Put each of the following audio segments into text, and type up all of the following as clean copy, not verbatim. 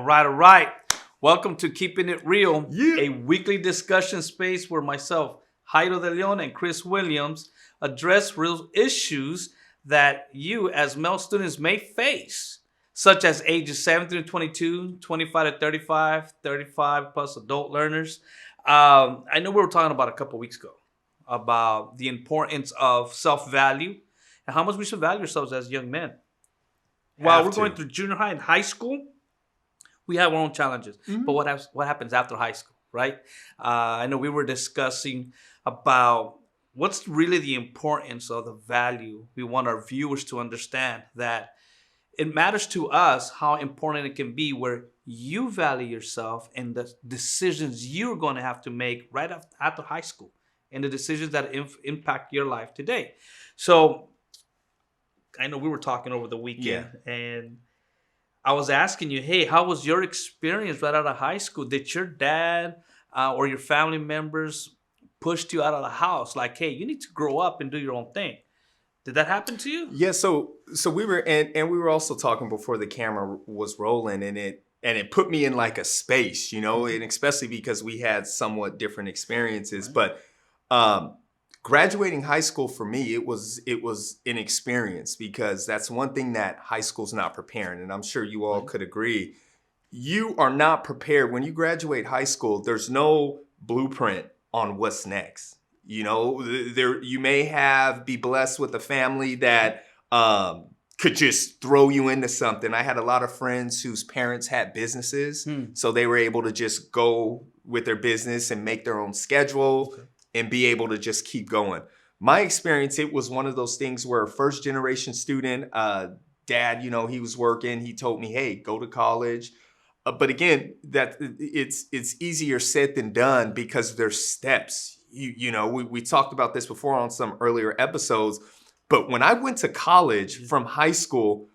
All right. Welcome to Keeping It Real, Yeah. a weekly discussion space where myself, Jairo De Leon, and Chris Williams address real issues that you as male students may face, such as ages 17 to 22, 25 to 35, 35 plus adult learners. I know we were talking about a couple weeks ago about the importance of self-value and how much we should value ourselves as young men. While we're going through junior high and high school, we have our own challenges. Mm-hmm. But what happens after high school, right? I know we were discussing about what's really the importance of the value. We want our viewers to understand that it matters to us how important it can be where you value yourself and the decisions you're going to have to make right after high school and the decisions that impact your life today. So I know we were talking over the weekend and I was asking you, hey, how was your experience right out of high school? Did your dad or your family members pushed you out of the house? Like, hey, you need to grow up and do your own thing. Did that happen to you? Yeah, so we were and we were also talking before the camera was rolling, and it put me in like a space, you know, and especially because we had somewhat different experiences. Right. But graduating high school for me, it was an experience because that's one thing that high school's not preparing, and I'm sure you all could agree. You are not prepared when you graduate high school. There's no blueprint on what's next. You know, you may be blessed with a family that could just throw you into something. I had a lot of friends whose parents had businesses, so they were able to just go with their business and make their own schedule and be able to just keep going. My experience, it was one of those things where first generation student, dad, you know, he was working. He told me, hey, go to college. But again, that it's easier said than done because there's steps. You know, we talked about this before on some earlier episodes, but when I went to college from high school,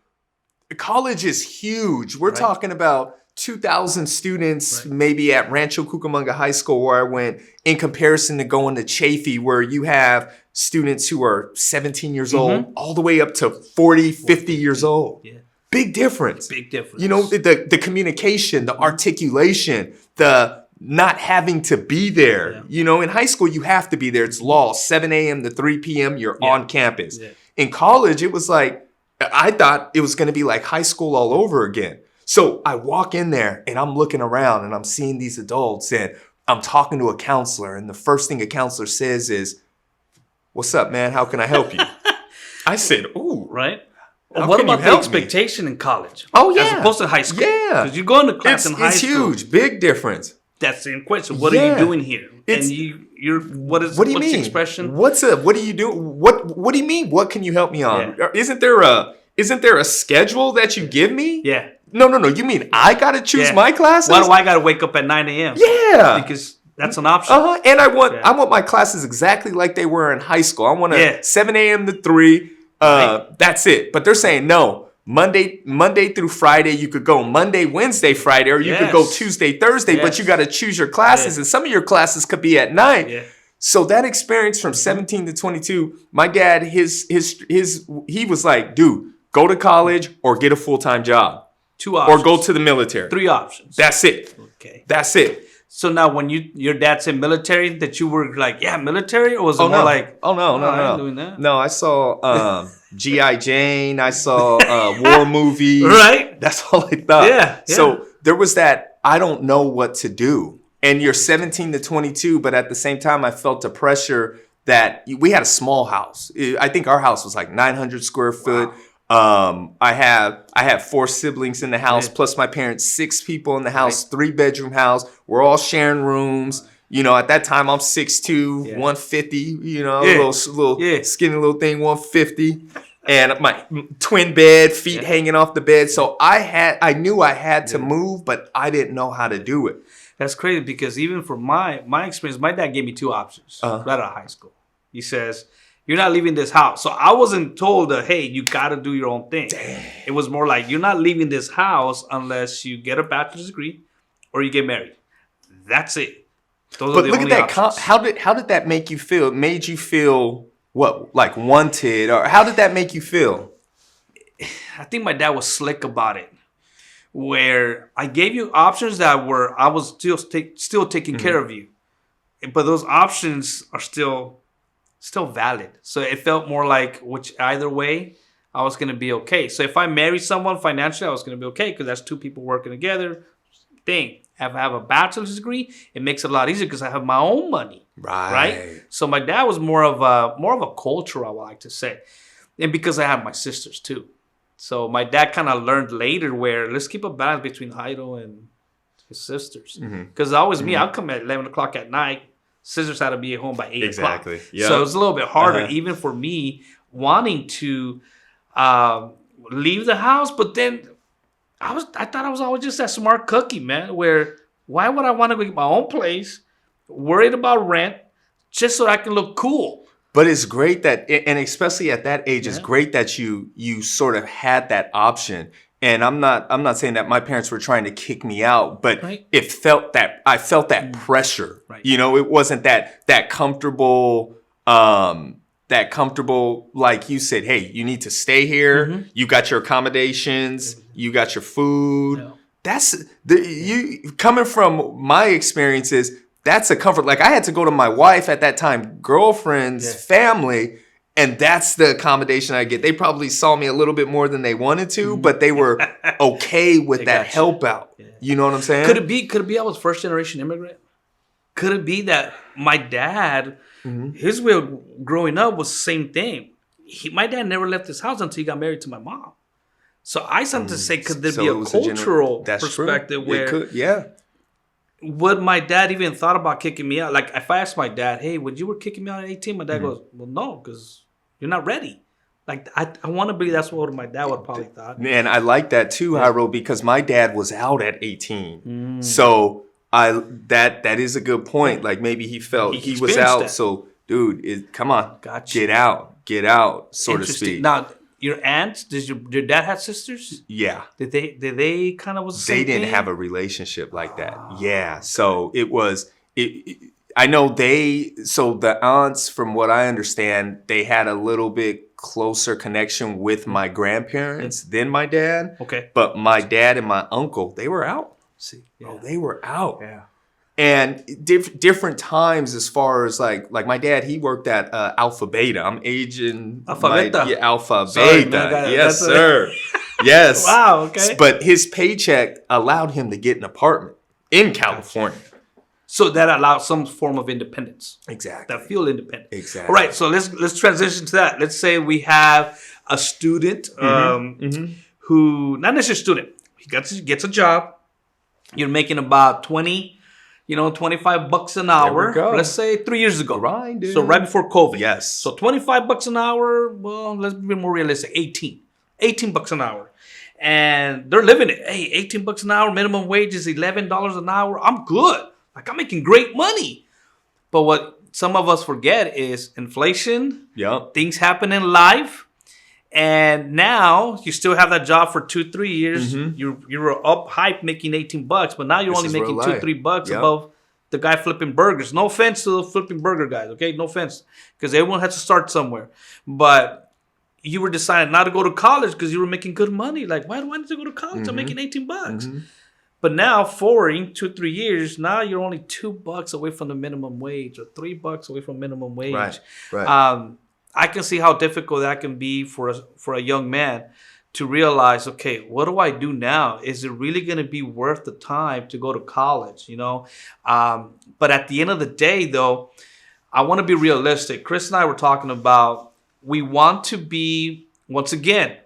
college is huge. We're talking about 2,000 students maybe at Rancho Cucamonga High School where I went, in comparison to going to Chaffey where you have students who are 17 years old all the way up to 40, 50 years old. Yeah. Big difference. Big difference. You know, the communication, the articulation, the not having to be there. Yeah. You know, in high school, you have to be there. It's law. 7 a.m. to 3 p.m., you're on campus. Yeah. In college, it was like, I thought it was going to be like high school all over again. So I walk in there and I'm looking around and I'm seeing these adults and I'm talking to a counselor. And the first thing a counselor says is, "What's up, man? How can I help you?" I said, "Ooh." Right. What about the expectation in college? Oh, yeah. As opposed to high school. Yeah. Because you go into class in high school. It's huge. Big difference. That's the question. What are you doing here? And you're what do you mean? The expression? What do you do? What do you mean? What can you help me on? Yeah. Isn't there a schedule that you give me? Yeah. No. You mean I got to choose my classes? Why do I got to wake up at 9 a.m.? Yeah. Because that's an option. And I want my classes exactly like they were in high school. I want 7 a.m. to 3. That's it. But they're saying no. Monday through Friday, you could go Monday, Wednesday, Friday, or you could go Tuesday, Thursday, but you got to choose your classes. And some of your classes could be at night. Yeah. So that experience from 17 to 22, my dad, he was like, dude, go to college or get a full-time job. 2 options. Or go to the military. 3 options. That's it. Okay. That's it. So now when your dad said military, that you were like, yeah, military? Or was it more like, no. I ain't doing that? No, I saw G.I. Jane. I saw war movies. Right. That's all I thought. Yeah. So there was that, I don't know what to do. And you're 17 to 22, but at the same time, I felt the pressure that we had a small house. I think our house was like 900 square foot. Wow. I have 4 siblings in the house, plus my parents, 6 people in the house, 3-bedroom house. We're all sharing rooms. You know, at that time I'm 6'2", 150, you know, little skinny little thing, 150. And my twin bed, feet hanging off the bed. So I knew I had to move, but I didn't know how to do it. That's crazy because even for my experience, my dad gave me 2 options right out of high school. He says, you're not leaving this house. So I wasn't told that, hey, you got to do your own thing. Damn. It was more like, you're not leaving this house unless you get a bachelor's degree or you get married. That's it. Those but look at that. How did that make you feel? It made you feel what? Like wanted? Or how did that make you feel? I think my dad was slick about it. where I gave you options that were I was still taking care of you, but those options are still valid. So it felt more like which either way I was gonna be okay. So if I marry someone financially, I was gonna be okay because that's two people working together. Thing. If I have a bachelor's degree, it makes it a lot easier because I have my own money. Right. So my dad was more of a culture, I would like to say, and because I have my sisters too. So my dad kind of learned later where let's keep a balance between Heido and his sisters. Because always me, I'll come at 11 o'clock at night. Sisters had to be at home by 8 o'clock. Yep. So it was a little bit harder, even for me wanting to leave the house. But then I thought I was always just that smart cookie, man. Where why would I want to go get my own place, worried about rent, just so I can look cool? But it's great that, and especially at that age, it's great that you sort of had that option. And I'm not saying that my parents were trying to kick me out, but I felt that pressure. Right. You know, it wasn't that comfortable, like you said, hey, you need to stay here. You got your accommodations, you got your food. No. That's you coming from my experiences. That's a comfort. Like I had to go to my wife at that time, girlfriend's family, and that's the accommodation I get. They probably saw me a little bit more than they wanted to, but they were okay with that help out. Yeah. You know what I'm saying? Could it be I was first generation immigrant? Could it be that my dad, his way of growing up was the same thing? My dad never left his house until he got married to my mom. So I something to say, could there be a cultural perspective where would my dad even thought about kicking me out? Like if I asked my dad, hey, would you were kicking me out at 18? My dad goes, well, no, because you're not ready. Like I want to believe that's what my dad would probably thought. Man, I like that too, Jairo, because my dad was out at 18. So that is a good point. Like maybe he felt he was out. That. So dude, come on, get out, so to speak. Now, your aunt, did your dad have sisters? Yeah. Did they kind of was the same They didn't have a relationship like that. Yeah. So it was I know so the aunts, from what I understand, they had a little bit closer connection with my grandparents than my dad. Okay. But my dad and my uncle, they were out. Oh, they were out. Yeah. And different times as far as like my dad, he worked at Alpha Beta. I'm aging Alpha Beta. Alpha Beta. Yes, sir. Yes. Wow. Okay. But his paycheck allowed him to get an apartment in California. So that allowed some form of independence. Exactly. That feel independent. Exactly. All right. So let's transition to that. Let's say we have a student who, not necessarily a student, he gets a job. You're making about 25 bucks an hour. Let's say 3 years ago. Grinding. So right before COVID. Yes. So 25 bucks an hour. Well, let's be more realistic. 18 bucks an hour. And they're living it. Hey, 18 bucks an hour. Minimum wage is $11 an hour. I'm good. Like I'm making great money. But what some of us forget is inflation. Yep. Things happen in life. And now you still have that job for 2-3 years. You were up hype making 18 bucks, but now you're only making $2-3 bucks above the guy flipping burgers. No offense to the flipping burger guys, okay? No offense, because everyone has to start somewhere. But you were deciding not to go to college because you were making good money. Like, why do I need to go to college? I'm making 18 bucks. But now, forwarding 2-3 years, now you're only $2 away from the minimum wage or $3 away from minimum wage. Right. I can see how difficult that can be for a young man to realize, okay, what do I do now? Is it really going to be worth the time to go to college? But at the end of the day, though, I want to be realistic. Chris and I were talking about we want to be, once again,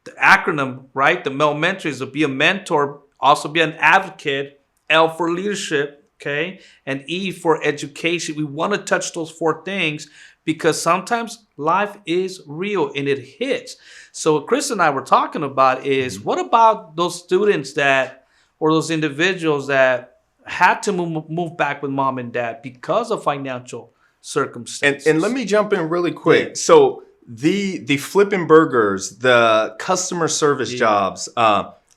the acronym, right? The Mel Mentors, to be a mentor, also be an advocate, L for leadership, okay, and E for education. We want to touch those 4 things because sometimes life is real and it hits. So what Chris and I were talking about is what about those students or those individuals that had to move back with mom and dad because of financial circumstances? And let me jump in really quick. Yeah. So the flipping burgers, the customer service jobs,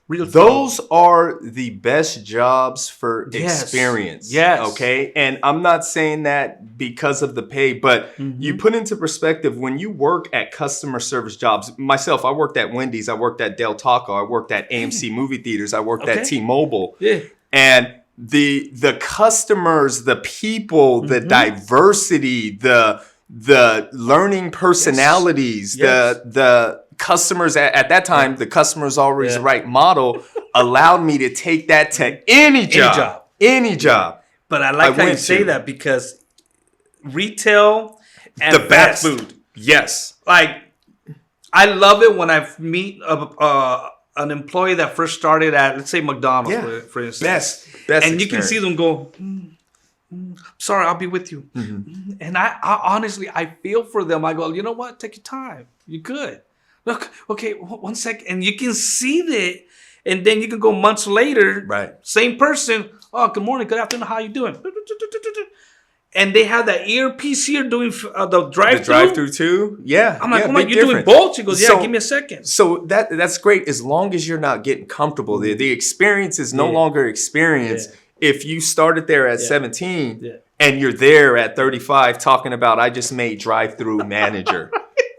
Real Those are the best jobs for Yes. experience. Yes. Okay. And I'm not saying that because of the pay, but you put into perspective when you work at customer service jobs. Myself, I worked at Wendy's, I worked at Del Taco, I worked at AMC movie theaters, I worked at T-Mobile. Yeah. And the customers, the people, the diversity, the learning personalities, Yes. the customers at that time, the customers always right model allowed me to take that to any job. Any job. But I like how you went say to. that because retail and The fast best. food. Yes. Like, I love it when I meet an employee that first started at, let's say, McDonald's, for instance. Best And you can experience. see them go, sorry, I'll be with you. And I honestly, I feel for them. I go, you know what? Take your time. You're good. Look, okay, one second. And you can see that. And then you can go months later. Right. Same person. Oh, good morning. Good afternoon. How you doing? And they have that earpiece here doing the drive-through. The drive-through too? Yeah. I'm like, yeah, oh my, big you're doing difference. both? She goes, yeah, So- give me a second. So that's great as long as you're not getting comfortable. The experience is no longer experience. If you started there at 17 and you're there at 35 talking about I just made drive-through manager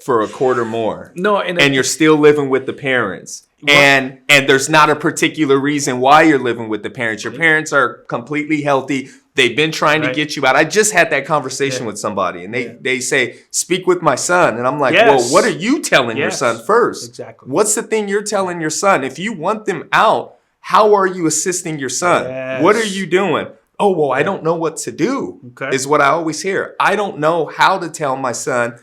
for a quarter more. No, and you're still living with the parents. And there's not a particular reason why you're living with the parents. Your parents are completely healthy. They've been trying to get you out. I just had that conversation with somebody and they say, speak with my son. And I'm like, well, what are you telling your son first? Exactly. What's the thing you're telling your son? If you want them out, how are you assisting your son? Yes. What are you doing? Oh, well, I don't know what to do, is what I always hear. I don't know how to tell my son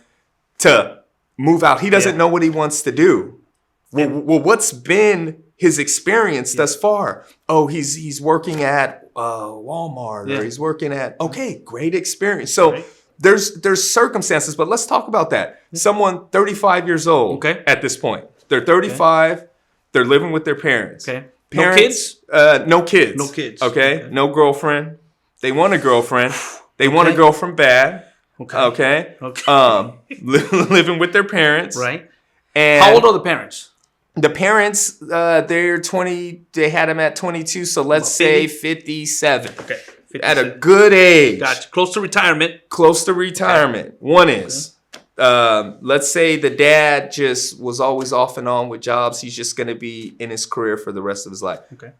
to move out. He doesn't know what he wants to do. Well, what's been his experience thus far? Oh, he's working at Walmart or he's working at, okay, great experience. So there's circumstances, but let's talk about that. Someone 35 years old at this point. They're 35. They're living with their parents. Okay. Parents, no kids. No kids. Okay. No girlfriend. They want a girlfriend. They want a girlfriend bad. Okay. Living with their parents. Right. And how old are the parents? The parents, they're 20. They had them at 22. So let's say 57. Okay. 57. At a good age. Gotcha. Close to retirement. Close to retirement. One is. Let's say the dad just was always off and on with jobs. He's just going to be in his career for the rest of his life. Okay.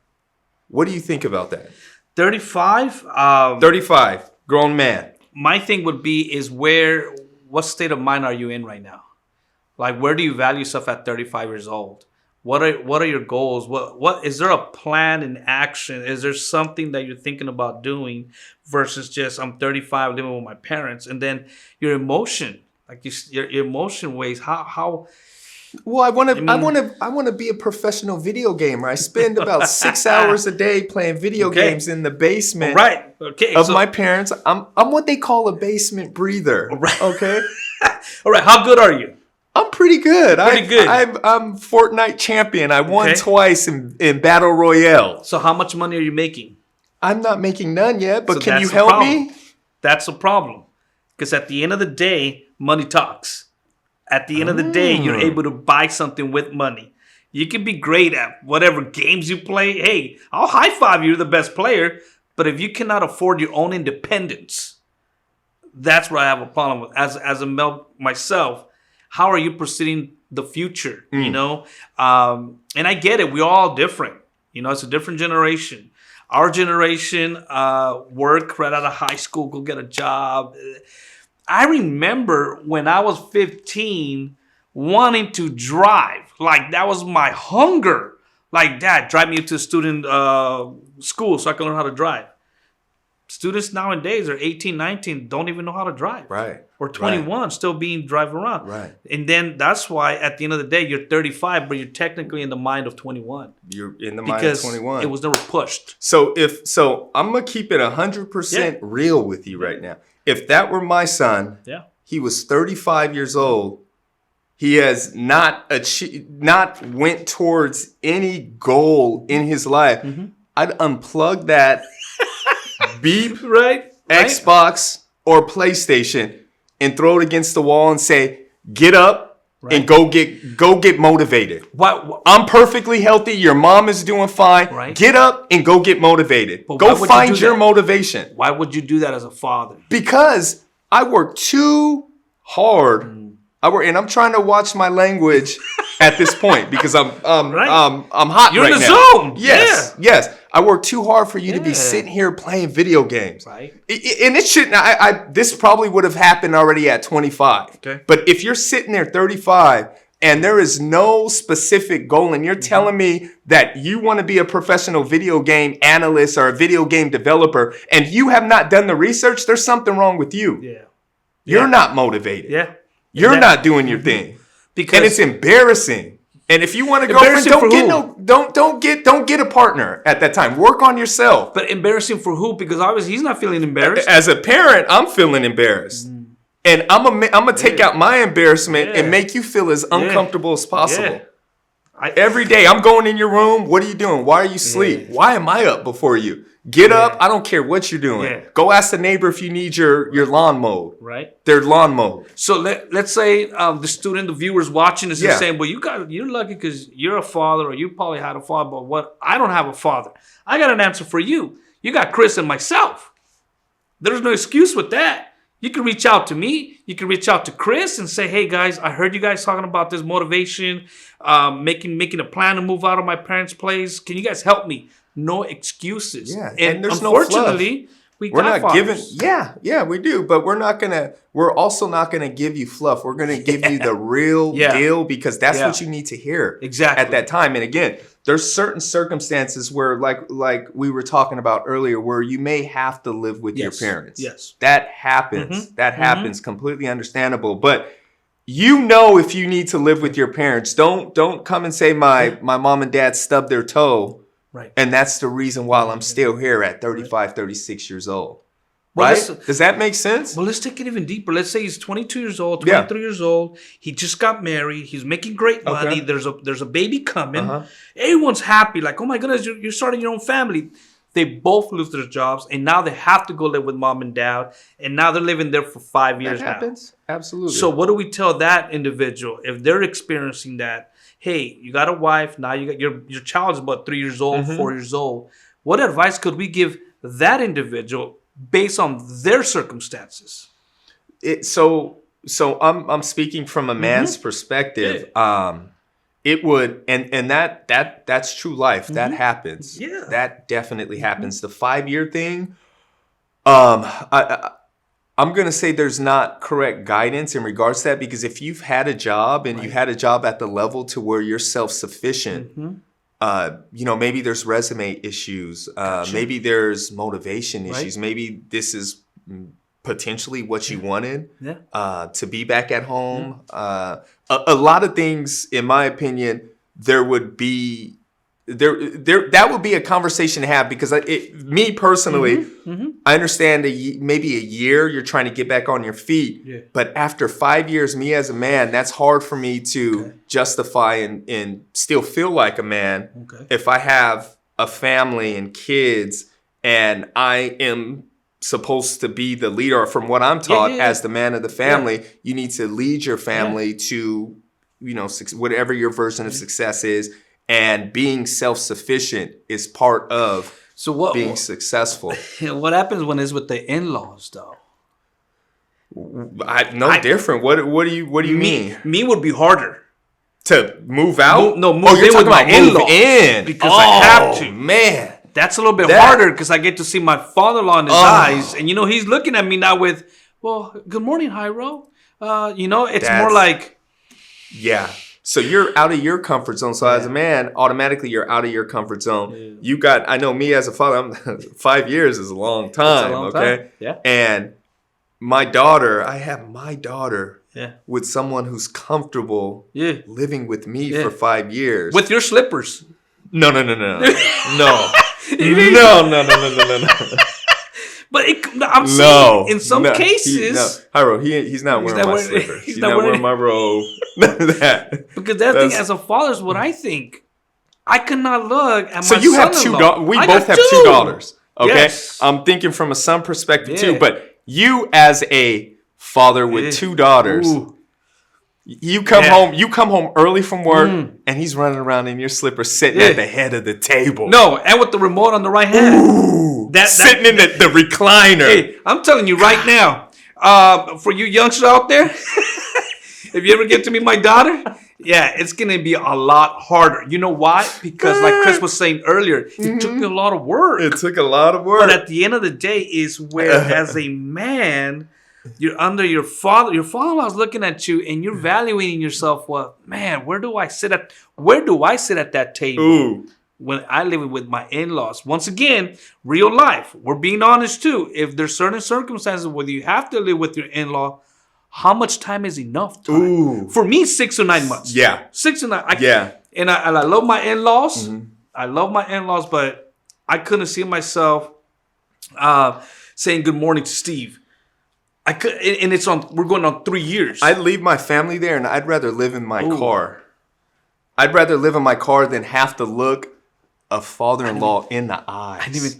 What do you think about that? 35. 35. Grown man. My thing would be is what state of mind are you in right now? Like, where do you value yourself at 35 years old? What are your goals? What is there a plan in action? Is there something that you're thinking about doing versus just I'm 35 living with my parents? And then your emotion, like your emotion ways. How? Well, I want to be a professional video gamer. I spend about 6 hours a day playing video games in the basement of my parents. I'm what they call a basement breather. Okay. All right. How good are you? I'm pretty good. Good. I'm Fortnite champion. I won twice in Battle Royale. So how much money are you making? I'm not making none yet, but So can you that's the help problem. me? That's a problem. Because at the end of the day, money talks. At the end of the day, you're able to buy something with money. You can be great at whatever games you play. Hey, I'll high five you're the best player. But if you cannot afford your own independence, that's where I have a problem with. As a male myself, how are you proceeding the future? You know, and I get it. We're all different. You know, it's a different generation. Our generation, work right out of high school, go get a job. I remember when I was 15, wanting to drive. Like, that was my hunger. Like, Dad, drive me to student school so I can learn how to drive. Students nowadays are 18, 19, don't even know how to drive. Right. Or 21, still being drive around. Right. And then that's why at the end of the day, you're 35, but you're technically in the mind of 21. You're in the mind of 21. It was never pushed. So I'm gonna keep it 100% real with you right now. If that were my son, he was 35 years old. He has not went towards any goal in his life. I'd unplug that beep Xbox or PlayStation and throw it against the wall and say, get up, and go get motivated. Why I'm perfectly healthy. Your mom is doing fine. Right. Get up and go get motivated. But why Go would you find do your that? motivation. why would you do that as a father? Because I work too hard. And I'm trying to watch my language at this point because I'm Right. I'm hot You're right in the now. zone. Yes, yes. I work too hard for you to be Yeah. sitting here playing video games. Right. And it shouldn't. This probably would have happened already at 25. Okay. But if you're sitting there 35 and there is no specific goal, and you're telling me that you want to be a professional video game analyst or a video game developer, and you have not done the research, there's something wrong with you. Yeah. You're not motivated. Yeah. You're not doing your thing. Because And it's embarrassing. And if you want a girlfriend, Embarrassing for don't get a partner at that time. Work on yourself. but embarrassing for who? Because obviously he's not feeling embarrassed. As a parent, I'm feeling embarrassed. And I'm gonna take out my embarrassment and make you feel as uncomfortable as possible. Yeah. Every day, I'm going in your room. What are you doing? Why are you asleep? Why am I up before you? Get up. I don't care what you're doing. Yeah. Go ask the neighbor if you need your lawn mowed. Right. Their lawn mowed. So let's say the student, the viewers watching this Yeah. is saying, well, you're lucky because you're a father, or you probably had a father, but what? I don't have a father. I got an answer for you. You got Chris and myself. There's no excuse with that. You can reach out to me. You can reach out to Chris and say, hey guys, I heard you guys talking about this motivation, making a plan to move out of my parents' place. Can you guys help me? No excuses. Yeah, And, and there's no fluff. unfortunately, we're We're not fathers. giving. Yeah, we do. But we're also not gonna give you fluff. We're gonna give you the real deal because that's what you need to hear Exactly. at that time. And again, there's certain circumstances where, like we were talking about earlier, where you may have to live with your parents. Yes. That happens. That happens. Completely understandable. But you know, if you need to live with your parents, don't come and say my mom and dad stubbed their toe. Right. And that's the reason why I'm still here at 35, 36 years old. Well, Right? Does that make sense? Well, let's take it even deeper. Let's say he's 22 years old, 23 years old. He just got married. He's making great money. There's a baby coming. Everyone's happy. Like, oh my goodness, you're starting your own family. They both lose their jobs, and now they have to go live with mom and dad. And now they're living there for 5 years That now. happens. Absolutely. So what do we tell that individual if they're experiencing that? Hey, you got a wife. Now you got your child is about 3 years old, 4 years old. What advice could we give that individual based on their circumstances? So I'm speaking from a man's perspective. It would and that's true life. That happens. Yeah. That definitely happens. The 5-year thing, I'm going to say there's not correct guidance in regards to that, because if you've had a job and you had a job at the level to where you're self-sufficient, maybe there's resume issues. Maybe there's motivation issues. Maybe this is potentially what you wanted to be back at home. A lot of things, in my opinion, there would be that would be a conversation to have, because me personally, I understand maybe a year you're trying to get back on your feet, but after 5 years, me as a man, that's hard for me to justify and still feel like a man if I have a family and kids and I am supposed to be the leader, or from what I'm taught as the man of the family, you need to lead your family to, whatever your version of success is. And being self-sufficient is part of being successful. What happens when it's with the in-laws, though? Different. What do you mean? Me would be harder To move out? Move you're in talking with my about move in-laws in. because I have to. Man. That's a little bit harder because I get to see my father-in-law in his eyes, and he's looking at me now with, "Well, good morning, Jairo." It's more like, yeah. So you're out of your comfort zone. So as a man, automatically you're out of your comfort zone. Yeah. I know me as a father, 5 years is a long time. Okay. Yeah. And I have my daughter with someone who's comfortable living with me for 5 years. With your slippers. No. No. But I'm saying in some cases, Jairo, he's not wearing my slippers. He's not wearing my robe. None of that. Because that thing, as a father, is what I think. I could not look at my So you have two daughters. We both have two daughters. Okay, yes. I'm thinking from a son perspective too. But you, as a father with two daughters, You come Yeah. home. You come home early from work, Mm. and he's running around in your slippers, sitting Yeah. at the head of the table. No, and with the remote on the right hand. Ooh, That- sitting in the recliner. Hey, I'm telling you right now, for you youngsters out there, if you ever get to meet my daughter, yeah, it's gonna be a lot harder. You know why? Because like Chris was saying earlier, it took me a lot of work. It took a lot of work. But at the end of the day, is where as a man, you're under your father. Your father-in-law's looking at you, and you're evaluating yourself. Well, man, where do I sit at that table? Ooh. When I live with my in-laws? Once again, real life. We're being honest too. If there's certain circumstances where you have to live with your in-law, how much time is enough time? Ooh. For me, 6 to 9 months. Yeah. 6 to 9. Yeah. And I love my in-laws. Mhm. I love my in-laws, but I couldn't see myself saying good morning to Steve. I could, and it's on. We're going on 3 years. I'd leave my family there, and I'd rather live in my Ooh. car. I'd rather live in my car than have to look a father-in-law in the eyes. I didn't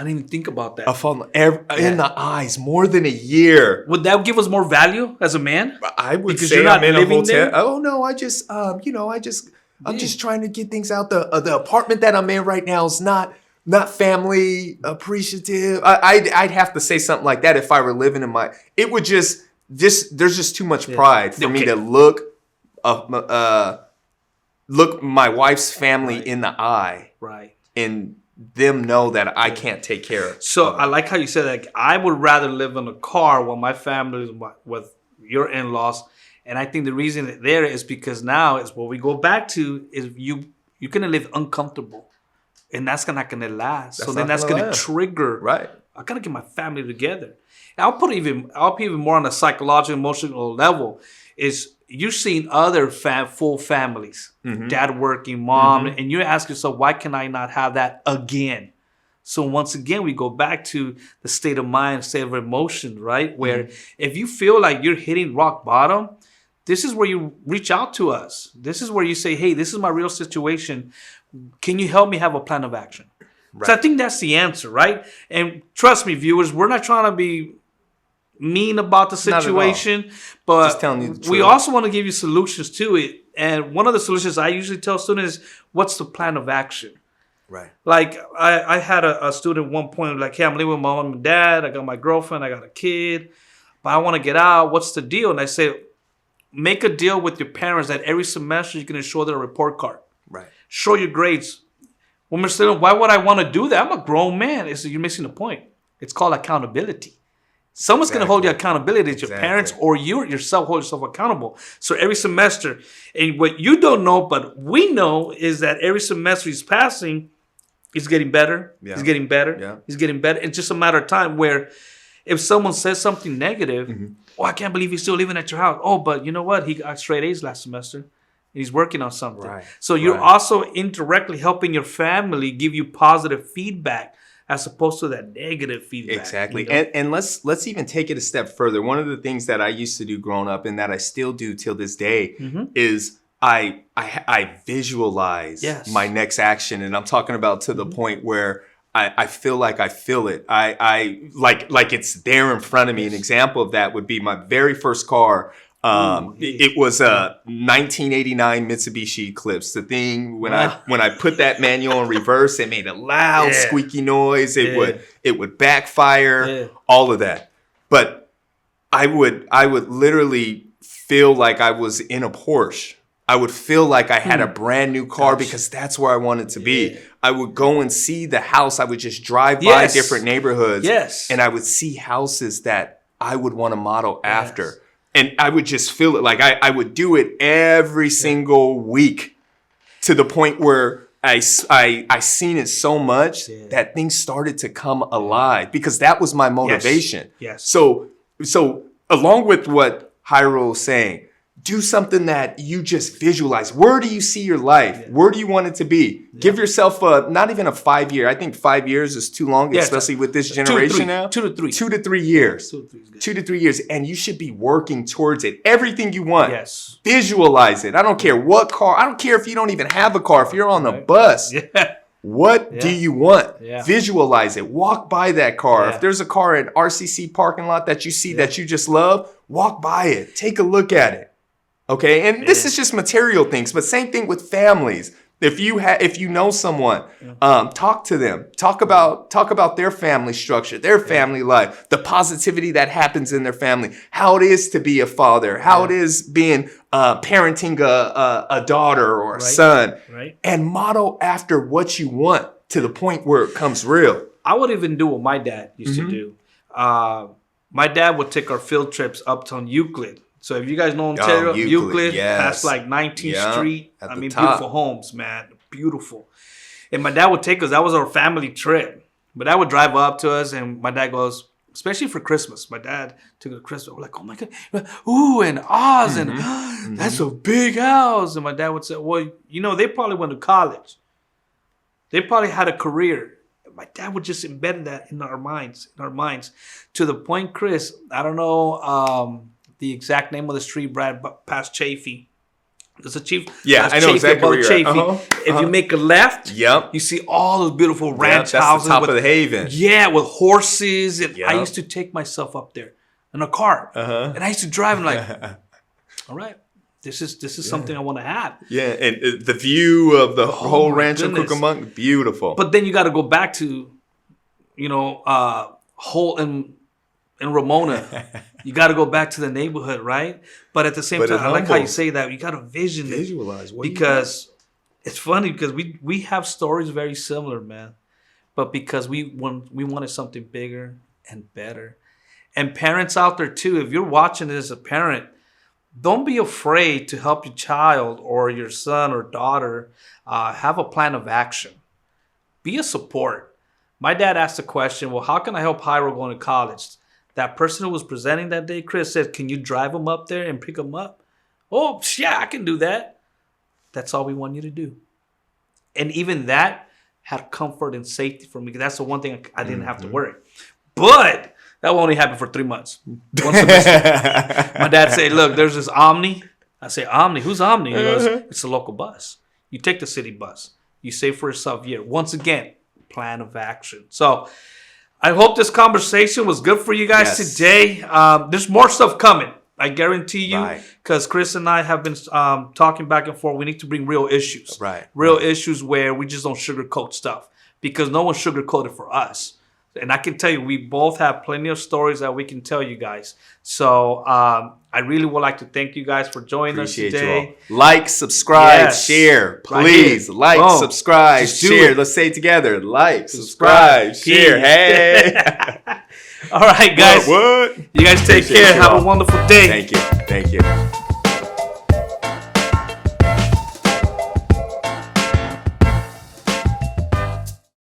even think about that. A father in the eyes more than a year. Would that give us more value as a man? I would Because say you're not I'm in a living hotel. there? Oh no, I'm just trying to get things out. The apartment that I'm in right now is not family appreciative. I'd have to say something like that if I were living in my. It would just there's just too much pride for me Okay. to look my wife's family in the eye Right. and them know that I can't take care of. So I like how you said that. I would rather live in a car while my family is with your in-laws, and I think the reason there is because now is what we go back to is you're gonna live uncomfortable, and that's not gonna last. So then not that's gonna gonna last. trigger. Right. I gotta get my family together. And I'll put even more on a psychological, emotional level. Is you're seeing other full families, dad working, mom, and you ask yourself, why can I not have that again? So once again, we go back to the state of mind, state of emotion, right? Where if you feel like you're hitting rock bottom, this is where you reach out to us. This is where you say, hey, this is my real situation. Can you help me have a plan of action? So I think that's the answer, right? And trust me, viewers, we're not trying to be mean about the Not at all. situation, but Just telling you the we truth. also want to give you solutions to it. And one of the solutions I usually tell students is, what's the plan of action? Right. Like I had a student at one point like, hey, I'm living with my mom and dad. I got my girlfriend. I got a kid, but I want to get out. What's the deal? And I say, make a deal with your parents that every semester you're going to show them a report card. Right. Show your grades. When we're still, why would I want to do that? I'm a grown man. It's, you're missing the point. It's called accountability. Someone's going to hold you accountability. It's your parents or you yourself hold yourself accountable. So every semester, and what you don't know, but we know, is that every semester he's passing, he's getting better. Yeah. He's getting better. Yeah. He's getting better. It's just a matter of time where if someone says something negative, oh, I can't believe he's still living at your house. Oh, but you know what? He got straight A's last semester. He's working on something. Right. So you're Right. also indirectly helping your family give you positive feedback as opposed to that negative feedback. Exactly. you know? And let's even take it a step further. One of the things that I used to do growing up and that I still do till this day is I visualize Yes. my next action. And I'm talking about to the point where I feel like I feel it. I like it's there in front of me. An example of that would be my very first car. It was a 1989 Mitsubishi Eclipse. The thing when I put that manual in reverse, it made a loud squeaky noise. It would backfire. All of that. But I would literally feel like I was in a Porsche. I would feel like I had a brand new car because that's where I wanted to be. I would go and see the house. I would just drive by different neighborhoods. Yes. And I would see houses that I would want to model after. And I would just feel it. Like I would do it every single week to the point where I seen it so much that things started to come alive because that was my motivation. Yes. So along with what Jairo was saying, do something that you just visualize. Where do you see your life? Yeah. Where do you want it to be? Yeah. Give yourself not even a 5 year. I think 5 years is too long, especially with this generation now. 2 to 3. 2 to 3 years. 2 to 3 is good. 2 to 3 years. And you should be working towards it. Everything you want. Yes. Visualize it. I don't care what car. I don't care if you don't even have a car. If you're on the bus. Yeah. What do you want? Yeah. Visualize it. Walk by that car. Yeah. If there's a car in RCC parking lot that you see that you just love, walk by it. Take a look at it. Okay, and this Yeah. is just material things, but same thing with families. If you know someone, talk to them. Talk about their family structure, their family life, the positivity that happens in their family, how it is to be a father, how it is being parenting a daughter or a son, Right. and model after what you want to the point where it comes real. I would even do what my dad used Mm-hmm. to do. My dad would take our field trips uptown Euclid. So if you guys know Ontario, Euclid, yes. past like 19th Yeah, Street. at I the mean, top. beautiful homes, man. Beautiful. And my dad would take us. That was our family trip. My dad would drive up to us, and my dad goes, especially for Christmas. My dad took us to Christmas. We're like, oh my God. Ooh, and Oz, Mm-hmm. and that's a big house. And my dad would say, well, they probably went to college. They probably had a career. My dad would just embed that in our minds, to the point, Chris, I don't know the exact name of the street, Brad, past Chafee. There's a chief. Yeah, past I know Chafee, exactly above where you're at. Chafee. If you make a left, Yep. you see all those beautiful ranch That's houses. the top with, of the haven. Yeah, with horses. And I Yep. used to take myself up there in a car. And I used to drive and like, all right, this is something I want to have. Yeah, and the view of the whole my Rancho goodness. Cucamonga, beautiful. But then you got to go back to, Holt and Ramona. You got to go back to the neighborhood, right? But at the same But it time, I like how you humbles. say that. You got to vision it. Visualize what Because it's funny because we have stories very similar, man. But because we wanted something bigger and better. And parents out there too, if you're watching this as a parent, don't be afraid to help your child or your son or daughter have a plan of action. Be a support. My dad asked the question, well, how can I help Jairo going to college? That person who was presenting that day, Chris, said, can you drive him up there and pick him up? Oh, yeah, I can do that. That's all we want you to do. And even that had comfort and safety for me. That's the one thing I didn't have to worry. But that will only happen for 3 months. One semester. My dad said, look, there's this Omni. I say, Omni? Who's Omni? He goes, it's a local bus. You take the city bus. You save for yourself a year. Once again, plan of action. So I hope this conversation was good for you guys Yes. today. There's more stuff coming. I guarantee you, Right. because Chris and I have been talking back and forth. We need to bring real issues. Right. Real issues where we just don't sugarcoat stuff because no one sugarcoated for us. And I can tell you, we both have plenty of stories that we can tell you guys. So I really would like to thank you guys for joining Appreciate us today. you all. Like, subscribe, Yes. share. Right Please, here. like, Boom. subscribe, Just do share. it. Let's say it together. Like, subscribe, share. Peace. Hey. All right, guys. What? You guys take Appreciate care. you Have all. a wonderful day. Thank you. Thank you.